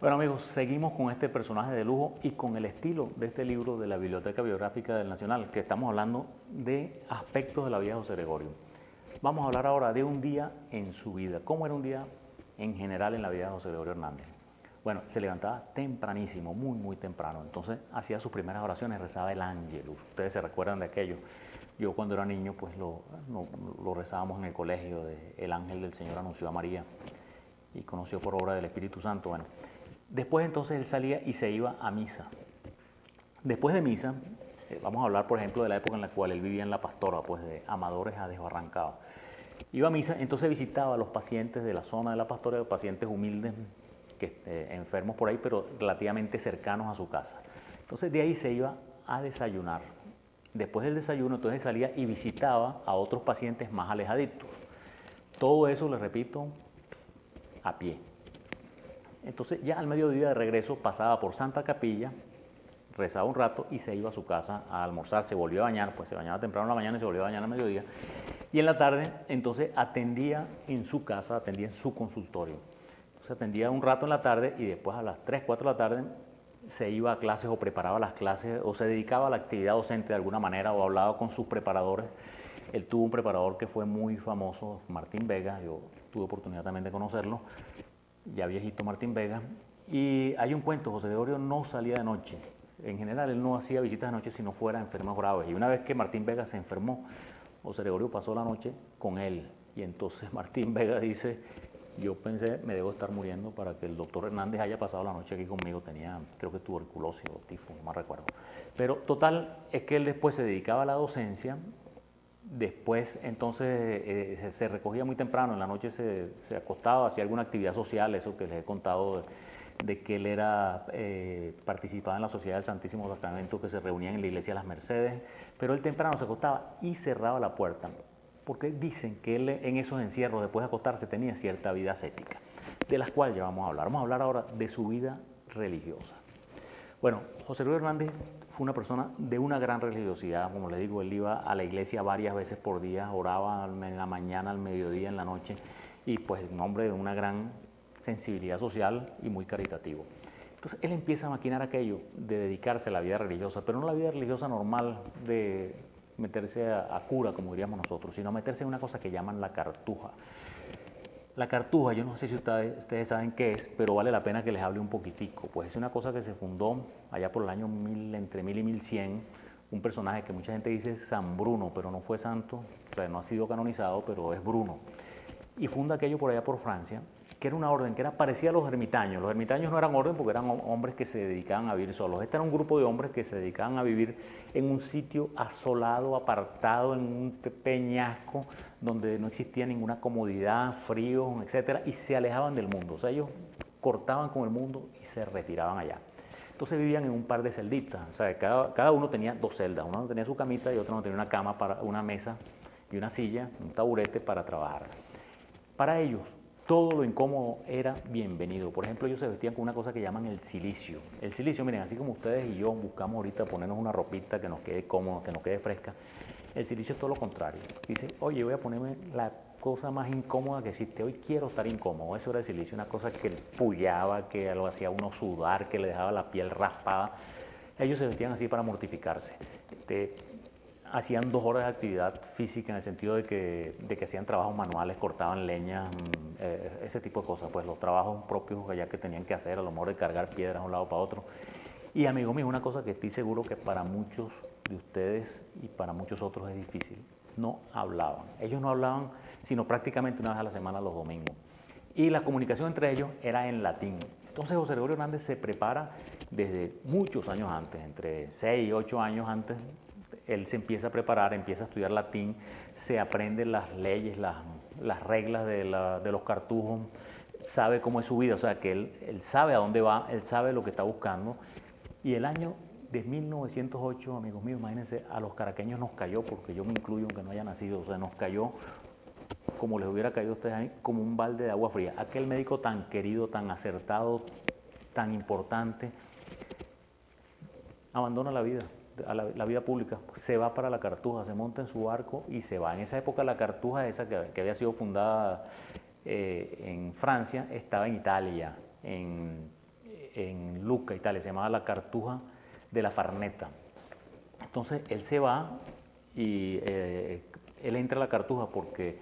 Bueno amigos, seguimos con este personaje de lujo y con el estilo de este libro de la Biblioteca Biográfica del Nacional, que estamos hablando de aspectos de la vida de José Gregorio. Vamos a hablar ahora de un día en su vida. ¿Cómo era un día en general en la vida de José Gregorio Hernández? Bueno, se levantaba tempranísimo, muy temprano. Entonces hacía sus primeras oraciones, rezaba el Ángelus. Ustedes se recuerdan de aquello. Yo cuando era niño pues lo rezábamos en el colegio, el ángel del Señor anunció a María y conoció por obra del Espíritu Santo. Bueno, después entonces él salía y se iba a misa. Después de misa, vamos a hablar por ejemplo de la época en la cual él vivía en La Pastora, pues de Amadores a Desbarrancado. Iba a misa, entonces visitaba a los pacientes de la zona de La Pastora, pacientes humildes, enfermos por ahí, pero relativamente cercanos a su casa. Entonces de ahí se iba a desayunar. Después del desayuno entonces salía y visitaba a otros pacientes más alejaditos. Todo eso, les repito, a pie. Entonces ya al mediodía de regreso pasaba por Santa Capilla, rezaba un rato y se iba a su casa a almorzar, se volvió a bañar, pues se bañaba temprano en la mañana y se volvió a bañar al mediodía. Y en la tarde entonces atendía en su casa, atendía en su consultorio. Entonces atendía un rato en la tarde y después a las 3, 4 de la tarde se iba a clases o preparaba las clases o se dedicaba a la actividad docente de alguna manera o hablaba con sus preparadores. Él tuvo un preparador que fue muy famoso, Martín Vega, yo tuve oportunidad también de conocerlo, ya viejito Martín Vega, y hay un cuento, José Gregorio no salía de noche, en general él no hacía visitas de noche si no fuera enfermos graves, y una vez que Martín Vega se enfermó, José Gregorio pasó la noche con él, y entonces Martín Vega dice, yo pensé, me debo estar muriendo para que el doctor Hernández haya pasado la noche aquí conmigo, tenía creo que tuberculosis o tifo, no me recuerdo, pero total es que él después se dedicaba a la docencia. Después, entonces, se recogía muy temprano, en la noche se acostaba, hacía alguna actividad social, eso que les he contado, de que él era, participaba en la Sociedad del Santísimo Sacramento, que se reunían en la iglesia de las Mercedes, pero él temprano se acostaba y cerraba la puerta, porque dicen que él en esos encierros, después de acostarse, tenía cierta vida ascética, de las cuales ya vamos a hablar. Vamos a hablar ahora de su vida religiosa. Bueno, José Gregorio Hernández fue una persona de una gran religiosidad, como les digo, él iba a la iglesia varias veces por día, oraba en la mañana, al mediodía, en la noche, y pues un hombre de una gran sensibilidad social y muy caritativo. Entonces él empieza a maquinar aquello de dedicarse a la vida religiosa, pero no la vida religiosa normal de meterse a cura, como diríamos nosotros, sino meterse en una cosa que llaman la cartuja. La cartuja, yo no sé si ustedes saben qué es, pero vale la pena que les hable un poquitico. Pues es una cosa que se fundó allá por el año 1000, entre 1000 y 1100, un personaje que mucha gente dice es San Bruno, pero no fue santo, o sea, no ha sido canonizado, pero es Bruno. Y funda aquello por allá por Francia, que era una orden que era parecida a los ermitaños. Los ermitaños no eran orden porque eran hombres que se dedicaban a vivir solos. Este era un grupo de hombres que se dedicaban a vivir en un sitio asolado, apartado, en un peñasco, donde no existía ninguna comodidad, frío, etcétera, y se alejaban del mundo. O sea, ellos cortaban con el mundo y se retiraban allá. Entonces vivían en un par de celditas. O sea, cada uno tenía dos celdas. Uno tenía su camita y otro no tenía una cama, una mesa y una silla, un taburete para trabajar. Para ellos, todo lo incómodo era bienvenido. Por ejemplo, ellos se vestían con una cosa que llaman el cilicio. El cilicio, miren, así como ustedes y yo buscamos ahorita ponernos una ropita que nos quede cómoda, que nos quede fresca, el cilicio es todo lo contrario. Dice, oye, voy a ponerme la cosa más incómoda que existe. Hoy quiero estar incómodo. Eso era el silicio, una cosa que pullaba, que lo hacía uno sudar, que le dejaba la piel raspada. Ellos se vestían así para mortificarse. Hacían 2 horas de actividad física en el sentido de que hacían trabajos manuales, cortaban leña, ese tipo de cosas, pues los trabajos propios allá que tenían que hacer, a lo mejor de cargar piedras de un lado para otro. Y amigo mío, una cosa que estoy seguro que para muchos de ustedes y para muchos otros es difícil, no hablaban. Ellos no hablaban sino prácticamente una vez a la semana los domingos. Y la comunicación entre ellos era en latín. Entonces José Gregorio Hernández se prepara desde muchos años antes, entre 6 y 8 años antes, él se empieza a preparar, empieza a estudiar latín, se aprende las leyes, las reglas de los cartujos, sabe cómo es su vida, o sea que él sabe a dónde va, él sabe lo que está buscando. Y el año de 1908, amigos míos, imagínense, a los caraqueños nos cayó, porque yo me incluyo aunque no haya nacido, o sea, nos cayó como les hubiera caído a ustedes ahí, como un balde de agua fría. Aquel médico tan querido, tan acertado, tan importante, abandona la vida. La vida pública, se va para la Cartuja, se monta en su barco y se va. En esa época la Cartuja, esa que había sido fundada en Francia, estaba en Italia, en Lucca, Italia, se llamaba La Cartuja de la Farneta. Entonces él se va y él entra a La Cartuja porque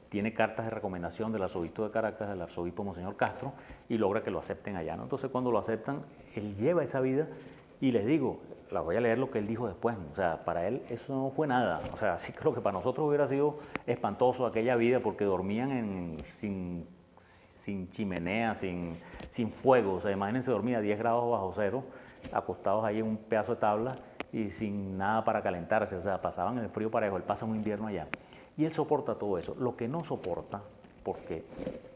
tiene cartas de recomendación del arzobispo de Caracas, del arzobispo Monseñor Castro, y logra que lo acepten allá, ¿no? Entonces cuando lo aceptan, él lleva esa vida y les digo, la voy a leer lo que él dijo después, o sea, para él eso no fue nada, o sea, sí creo que para nosotros hubiera sido espantoso aquella vida porque dormían sin chimenea, sin fuego, o sea, imagínense dormir a 10 grados bajo cero, acostados ahí en un pedazo de tabla y sin nada para calentarse, o sea, pasaban el frío parejo, él pasa un invierno allá. Y él soporta todo eso. Lo que no soporta, porque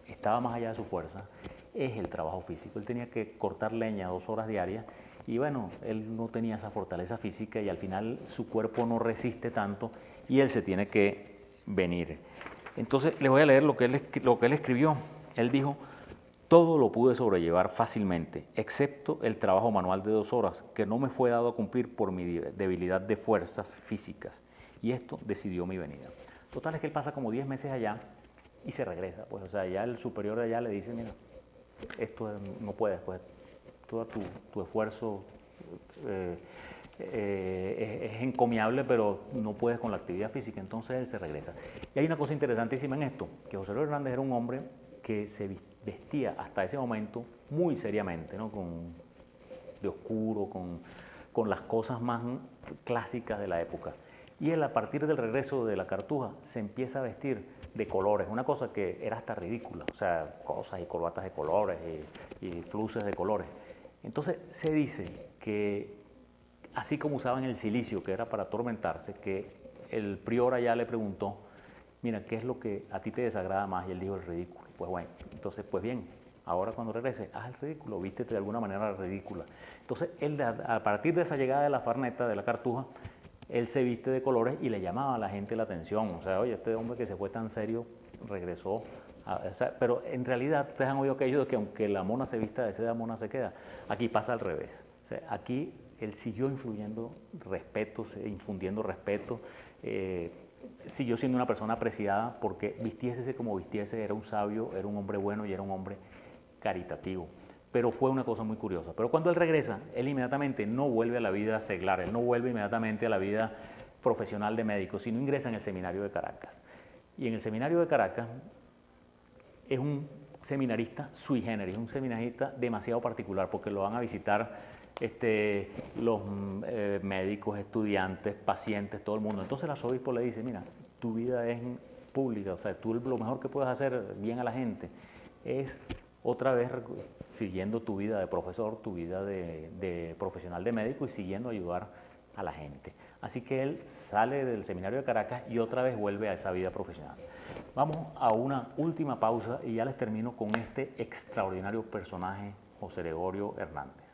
estaba más allá de su fuerza, es el trabajo físico. Él tenía que cortar leña 2 horas diarias y bueno, él no tenía esa fortaleza física y al final su cuerpo no resiste tanto y él se tiene que venir. Entonces les voy a leer lo que él escribió. Él dijo: todo lo pude sobrellevar fácilmente, excepto el trabajo manual de 2 horas, que no me fue dado a cumplir por mi debilidad de fuerzas físicas. Y esto decidió mi venida. Total es que él pasa como 10 meses allá y se regresa. Pues, o sea, ya el superior de allá le dice, mira, esto no puedes, pues todo tu esfuerzo es encomiable, pero no puedes con la actividad física. Entonces él se regresa. Y hay una cosa interesantísima en esto, que José Luis Hernández era un hombre que se vestía hasta ese momento muy seriamente, ¿no? De oscuro, con las cosas más clásicas de la época. Y él, a partir del regreso de La Cartuja, se empieza a vestir de colores, una cosa que era hasta ridícula, o sea, cosas y corbatas de colores y fluces de colores. Entonces se dice que, así como usaban el cilicio, que era para atormentarse, que el prior allá le preguntó, mira, ¿qué es lo que a ti te desagrada más? Y él dijo, el ridículo. Pues bueno, entonces, pues bien, ahora cuando regreses, haz el ridículo, vístete de alguna manera ridícula. Entonces, él, a partir de esa llegada de la Farneta, de La Cartuja, él se viste de colores y le llamaba a la gente la atención. O sea, oye, este hombre que se fue tan serio regresó. Pero en realidad, ustedes han oído aquello de que aunque la mona se vista de seda, mona se queda. Aquí pasa al revés. O sea, aquí él siguió influyendo respeto, infundiendo respeto, siguió siendo una persona apreciada porque vistiese como vistiese, era un sabio, era un hombre bueno y era un hombre caritativo. Pero fue una cosa muy curiosa. Pero cuando él regresa, él inmediatamente no vuelve a la vida seglar, él no vuelve inmediatamente a la vida profesional de médico, sino ingresa en el seminario de Caracas. Y en el seminario de Caracas es un seminarista sui generis, un seminarista demasiado particular, porque lo van a visitar los médicos, estudiantes, pacientes, todo el mundo. Entonces el arzobispo le dice, mira, tu vida es pública, o sea, tú lo mejor que puedes hacer bien a la gente es otra vez siguiendo tu vida de profesor, tu vida de profesional de médico y siguiendo ayudar a la gente. Así que él sale del seminario de Caracas y otra vez vuelve a esa vida profesional. Vamos a una última pausa y ya les termino con este extraordinario personaje, José Gregorio Hernández.